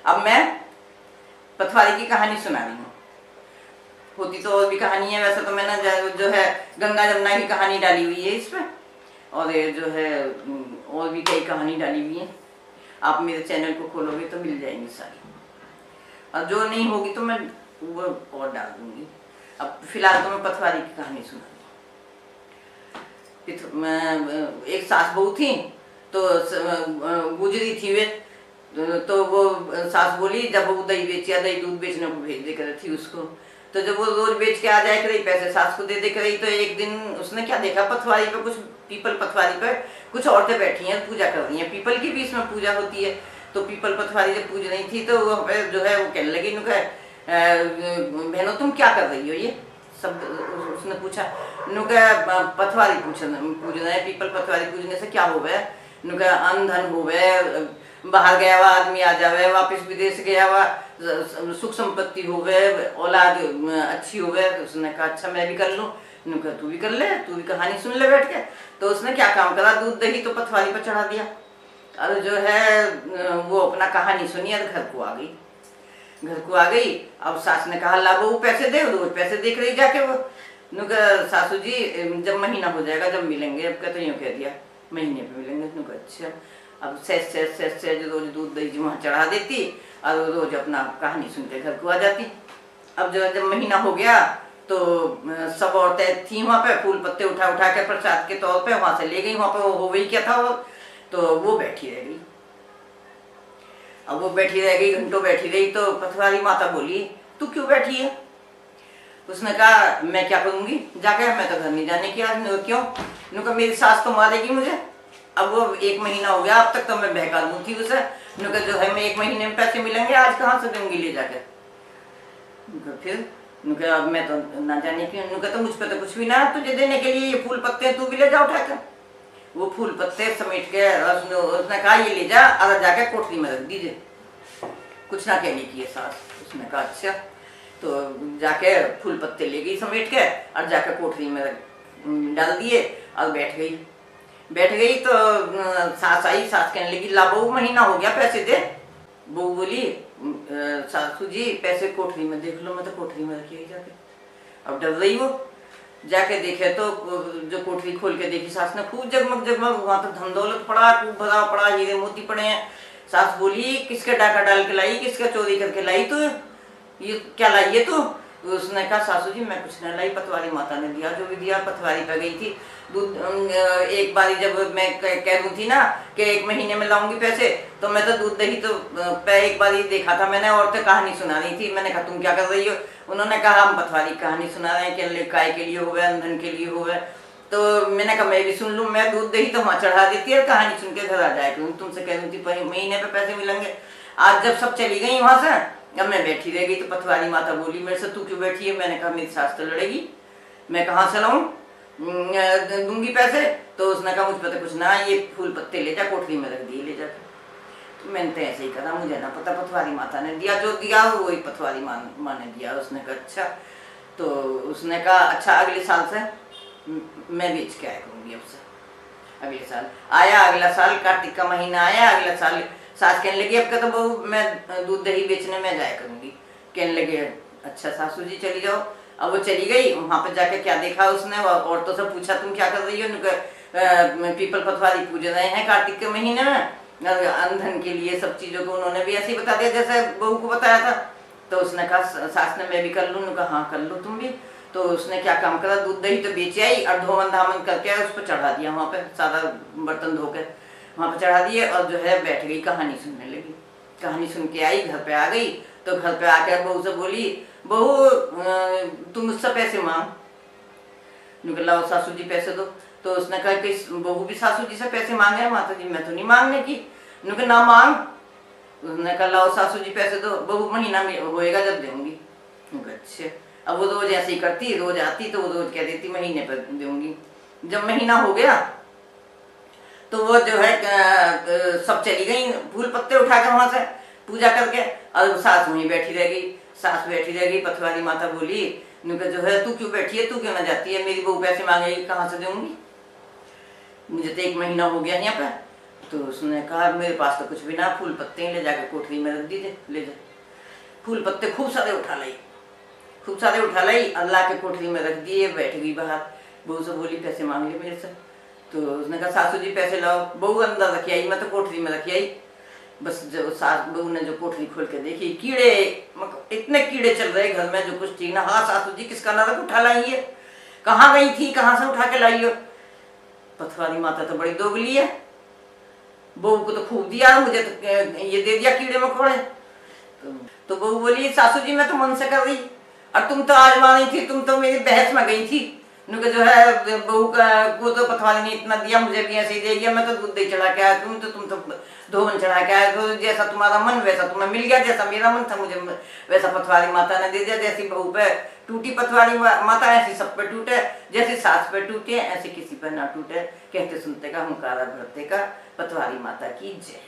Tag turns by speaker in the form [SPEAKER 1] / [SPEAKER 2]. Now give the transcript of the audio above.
[SPEAKER 1] अब मैं पथवारी की कहानी सुना रही हूँ। होती तो और भी कहानी है, वैसे तो मैंने जो है गंगा जमुना की कहानी डाली हुई है इसमें, और ये जो है और भी कई कहानी डाली हुई है। आप मेरे चैनल को खोलोगे तो मिल जाएंगी सारी, और जो नहीं होगी तो मैं वो और डाल दूंगी। अब फिलहाल तो मैं पथवारी की कहानी सुना रही। एक सास बहू थी, तो गुजरी थी वे, तो वो सास बोली जब वो दही बेचिया, दही दूध बेचने को भेज दे कर थी उसको, तो जब वो रोज बेच के आ जाए कर पैसे सास को दे दे कर, तो एक दिन उसने क्या देखा, पथवारी पे कुछ पीपल पथवारी पे कुछ औरतें बैठी हैं, पूजा कर रही हैं। पीपल की भी इसमें पूजा होती है, तो पीपल पथवारी जब पूज रही थी तो वो जो है वो कहने लगी, बहनों तुम क्या कर रही हो ये सब, उसने पूछा। पथवारी पूज रहे हैं, पीपल पथवारी पूजने से क्या हो गया? अन्न धन हो गए, बाहर गया हुआ आदमी आ जावे, वापस विदेश गया हुआ सुख संपत्ति हो गए, औलाद अच्छी हो गए। उसने कहा अच्छा मैं भी कर लूँ। तू भी कर ले, तू भी कहानी सुन ले बैठ के। तो उसने क्या काम करा, दूध दही तो पथवारी पर चढ़ा दिया, और जो है वो अपना कहानी सुनी और घर को आ गई। घर को आ गई, अब सास ने कहा ला बहू पैसे दे, रोज पैसे देख रही जाके वो। सासू जी जब महीना हो जाएगा जब मिलेंगे। अब कहते यूँ कह दिया महीने पे मिलेंगे। अच्छा, अब सहज रोज दूध दही वहाँ चढ़ा देती और रोज अपना कहानी सुन के घर को आ जाती। अब जब महीना हो गया तो सब औरतें थी वहाँ पे, फूल पत्ते उठा उठा के प्रसाद के तौर पे वहाँ से ले गई। वहाँ पे वो हो गई क्या था वो, तो वो बैठी रह गई। अब वो बैठी रह गई, घंटों बैठी रही, तो पथवारी माता बोली तू क्यों बैठी है? उसने कहा मैं क्या करूँगी जाके, मैं तो घर नहीं जाने की आज। क्यों? कहा मेरी सास तो मारेगी मुझे। अब वो 1 महीना हो गया, अब तक तो मैं बहका दूँ थी उसे। कहा जो है मैं 1 महीने में पैसे मिलेंगे, आज कहाँ से दूंगी ले जाके? फिर अब मैं तो ना जाने की। तो मुझ पर तो कुछ भी ना तुझे देने के लिए, ये फूल पत्ते तू भी ले जा उठा कर। वो फूल पत्ते समेट के उसने कहा ये ले जा और जाके कोठरी में रख दीजिए, कुछ ना कहने की है सास। उसने कहा अच्छा, तो जाके फूल पत्ते ले गई समेट के और जाके कोठरी में डाल दिए और बैठ गई। तो सास आई, सास कहने लगी ला बहू महीना हो गया पैसे दे। बहू बोली सासू जी पैसे कोठरी में देख लो, मैं तो कोठरी में रखी जाके। अब डर रही वो, जाके देखे तो जो कोठरी खोल के देखी सास ने, खूब जगमग वहाँ तो धन दौलत पड़ा, खूब भरा पड़ा, हीरे मोती पड़े हैं। सास बोली किसके डाका डाल के लाई, किसका चोरी करके लाई तू, ये क्या लाई है तू? उसने कहा सासू जी मैं कुछ नहीं लाई, पथवारी माता ने दिया, जो भी दिया। पथवारी पे गई थी दूध, एक बारी जब मैं कह दूँ थी ना कि 1 महीने में लाऊंगी पैसे, तो मैं तो दूध दही तो एक बार ही देखा था मैंने, और तो कहानी सुना रही थी। मैंने कहा तुम क्या कर रही हो? उन्होंने कहा हम पथवारी कहानी सुना रहे हैं कि काय के लिए हो गए, अंधन के लिए हो गए। तो मैंने कहा मैं भी सुन लूँ, मैं दूध दही तो वहाँ चढ़ा देती है, कहानी सुन के घर आ जाए करूँ। तुमसे कह रही थी महीने पे पैसे मिलेंगे। आज जब सब चली गई वहाँ से, अब मैं बैठी रह गई, तो पथवारी माता बोली मेरे से तू क्यों बैठी है? मैंने कहा मेरी सास तो लड़ेगी, मैं कहाँ से लाऊं दूंगी पैसे? तो उसने कहा मुझ पर तो कुछ ना, ये फूल पत्ते ले जा, कोठरी में रख दिए ले जा। तो मैंने तो ऐसे ही करा, मुझे ना पता, पथवारी माता ने दिया, जो दिया वही पथवारी माँ ने दिया। उसने कहा अच्छा, तो उसने कहा अच्छा अगले साल से मैं बेच के आया करूँगी। अब से अगले साल आया, अगला साल कार्तिक का महीना आया, अगला साल सास कहने लगी अब का तो बहू मैं दूध दही बेचने में जाया करूँगी। कहने लगे अच्छा सासू जी चली जाओ। अब वो चली गई, वहाँ पे जाके क्या देखा उसने, औरतों से पूछा तुम क्या कर रही हो? पीपल पथवारी पूज रहे हैं कार्तिक के महीने में, अंधन के लिए सब चीज़ों को उन्होंने भी ऐसे ही बता दिया जैसे बहू को बताया था। तो उसने कहा सास ने मैं भी कर लूँ। कहा हाँ कर लो तुम भी। तो उसने क्या काम करा, दूध दही तो बेच आई और धोवन धामन करके उस पर चढ़ा दिया, वहाँ पे सादा बर्तन धो के वहाँ पे चढ़ा दिए, और जो है बैठ गई कहानी सुनने लगी। कहानी सुन के आई, घर पे आ गई, तो घर पे आकर बहू से बोली बहू तुम मुझसे पैसे मांग। लाओ सासू जी पैसे दो। तो उसने कहा कि बहू भी सासू जी से पैसे मांगे? माता जी मैं तो नहीं मांगने की। ना मांग। उसने कहा लाओ सासू जी पैसे दो, बहू महीना में होएगा जब दूंगी। अच्छा, अब वो रोज ऐसे ही करती, रोज आती तो वो रोज कह देती महीने पर दूंगी। जब महीना हो गया तो वो जो है सब चली गई, फूल पत्ते उठा कर वहां से पूजा करके, और सास वहीं बैठी रह गई। सास बैठी रह गई, पथवारी माता बोली जो है तू क्यों बैठी है, तू क्यों ना जाती है? मेरी बहू पैसे मांगेगी, कहाँ से दूंगी? मुझे तो 1 महीना हो गया यहाँ पे, तो उसने कहा मेरे पास तो कुछ भी ना, फूल पत्ते ले जाके कोठरी में रख दीजिए, ले जा। फूल पत्ते खूब सारे उठा लाई, खूब सारे उठा लाई, अल्लाह के कोठरी में रख दिए, बैठ गई बाहर। बहू से बोली पैसे मांग लिए मेरे से। तो उसने कहा सासू जी पैसे लाओ। बहू अंदर रखी आई, मैं तो कोठरी में रखी आई। बस जो सास बहू ने जो कोठरी खोल के देखी, कीड़े, इतने कीड़े चल रहे घर में जो कुछ ठीक ना। हाँ सासू जी किसका नरक उठा लाई है, कहाँ गई थी, कहाँ से उठा के लाई हो? पथवारी माता तो बड़ी दोगली है, बहू को तो खूब दिया, मुझे तो ये दे दिया कीड़े मकोड़े। तो बहू बोली सासू जी मैं तो मन से कर रही, और तुम तो आजमा नहीं थी, तुम तो मेरी बहस में गई थी। उनका जो है बहू को तो पथवारी ने इतना दिया, मुझे भी ऐसे ही दे दिया, मैं तो दूध दही चढ़ा के आया, तुम तो धोवन चढ़ा के आया। तो जैसा तुम्हारा मन वैसा तुम्हें मिल गया, जैसा मेरा मन था मुझे वैसा पथवारी माता ने दे दिया। जैसी बहू पे टूटी पथवारी माता ऐसी सब पे टूटे, जैसी सास पे टूटे ऐसे किसी पे ना टूटे। कहते सुनते का, हुंकारा भरते का, पथवारी माता की जय।